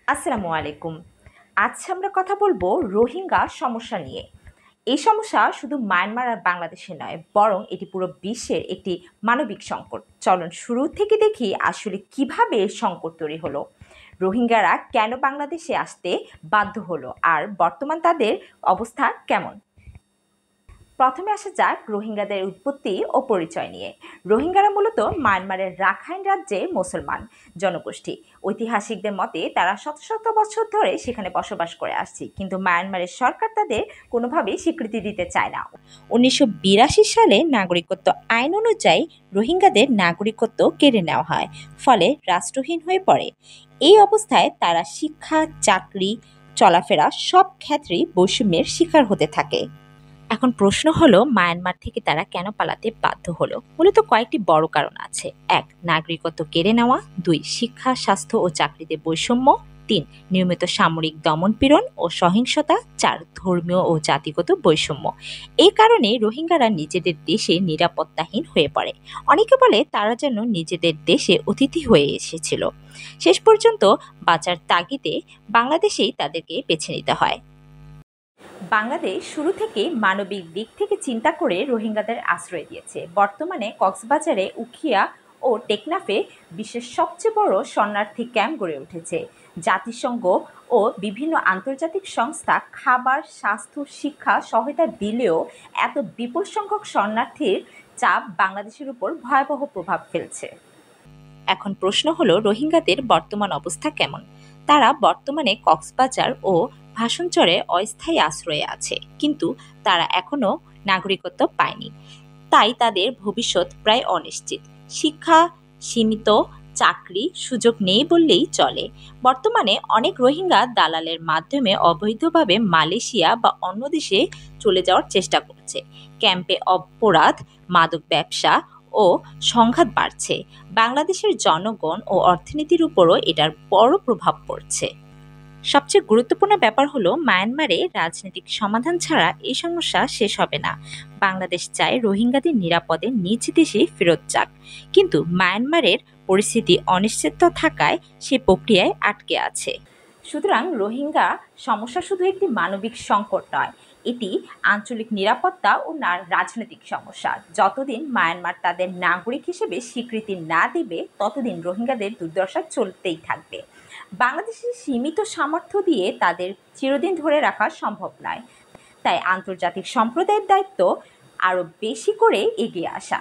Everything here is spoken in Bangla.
আসসালামু আলাইকুম। আজ আমরা কথা বলবো রোহিঙ্গা সমস্যা নিয়ে। এই সমস্যা শুধু মায়ানমার আর বাংলাদেশে নয়, বরং এটি পুরো বিশ্বের একটি মানবিক সংকট। চলুন শুরু থেকে দেখি আসলে কিভাবে এর সংকট তৈরি হলো, রোহিঙ্গারা কেন বাংলাদেশে আসতে বাধ্য হলো, আর বর্তমান তাদের অবস্থা কেমন। প্রথমে আসা যাক রোহিঙ্গাদের উৎপত্তি ও পরিচয় নিয়ে। রোহিঙ্গারা মূলত মায়ানমারের রাখাইন রাজ্যের মুসলমান জনগোষ্ঠী। ঐতিহাসিকদের মতে তারা শত শত বছর ধরে সেখানে বসবাস করে আসছে, কিন্তু মায়ানমারের সরকার তাদের কোনোভাবেই স্বীকৃতি দিতে চায় না। 1982 সালে নাগরিকত্ব আইন অনুযায়ী রোহিঙ্গাদের নাগরিকত্ব কেড়ে নেওয়া হয়, ফলে রাষ্ট্রহীন হয়ে পড়ে। এই অবস্থায় তারা শিক্ষা, চাকরি, চলাফেরা সব ক্ষেত্রেই বৈষম্যের শিকার হতে থাকে। এখন প্রশ্ন হলো, মায়ানমার থেকে তারা কেন পালাতে বাধ্য হলো? মূলত কয়েকটি বড় কারণ আছে। 1. নাগরিকত্ব কেড়ে নেওয়া। 2. শিক্ষা, স্বাস্থ্য ও চাকরিতে বৈষম্য। 3. নিয়মিত সামরিক দমনপীড়ন ও সহিংসতা। 4. ধর্মীয় ও জাতিগত বৈষম্য। এই কারণে রোহিঙ্গারা নিজেদের দেশে নিরাপত্তাহীন হয়ে পড়ে। অনেকে বলে তারা যেন নিজেদের দেশে অতিথি হয়ে এসেছিল। শেষ পর্যন্ত বাঁচার তাগিদে বাংলাদেশেই তাদেরকে বেছে নিতে হয়। বাংলাদেশ শুরু থেকে মানবিক দিক থেকে চিন্তা করে রোহিঙ্গাদের আশ্রয় দিয়েছে। বর্তমানে কক্সবাজারে, উখিয়া ও টেকনাফে বিশ্বের সবচেয়ে বড় শরণার্থী ক্যাম্প গড়ে উঠেছে। জাতিসংঘ ও বিভিন্ন আন্তর্জাতিক সংস্থা খাবার, স্বাস্থ্য, শিক্ষা সহায়তা দিলেও এত বিপুল সংখ্যক শরণার্থীর চাপ বাংলাদেশের উপর ভয়াবহ প্রভাব ফেলছে। এখন প্রশ্ন হলো, রোহিঙ্গাদের বর্তমান অবস্থা কেমন? তারা বর্তমানে কক্সবাজার ও ভাষণচরে অস্থায়ী আশ্রয়ে আছে, কিন্তু তারা এখনো নাগরিকত্ব পায়নি। তাই তাদের ভবিষ্যৎ প্রায় অনিশ্চিত। শিক্ষা সীমিত, চাকরি সুযোগ নেই বললেই চলে। বর্তমানে অনেক রোহিঙ্গা দালালের মাধ্যমে অবৈধভাবে মালয়েশিয়া বা অন্য দেশে চলে যাওয়ার চেষ্টা করছে। ক্যাম্পে অপরাধ, মাদক ব্যবসা ও সংঘাত বাড়ছে। বাংলাদেশের জনগণ ও অর্থনীতির উপরও এটার বড় প্রভাব পড়ছে। সবচেয়ে গুরুত্বপূর্ণ ব্যাপার হলো, মায়ানমারে রাজনৈতিক সমাধান ছাড়া এই সমস্যা শেষ হবে না। বাংলাদেশ চায় রোহিঙ্গাদের নিরাপদে নিজ দেশে ফেরত যাক, কিন্তু মায়ানমারের পরিস্থিতি অনিশ্চিত থাকায় সে প্রক্রিয়ায় আটকে আছে। সুতরাং রোহিঙ্গা সমস্যা শুধু একটি মানবিক সংকট নয়, এটি আঞ্চলিক নিরাপত্তা ও রাজনৈতিক সমস্যা। যতদিন মায়ানমার তাদের নাগরিক হিসেবে স্বীকৃতি না দেবে, ততদিন রোহিঙ্গাদের দুর্দশা চলতেই থাকবে। বাংলাদেশের সীমিত সামর্থ্য দিয়ে তাদের চিরদিন ধরে রাখা সম্ভব নয়। তাই আন্তর্জাতিক সম্প্রদায়ের দায়িত্ব আরও বেশি করে এগিয়ে আসা।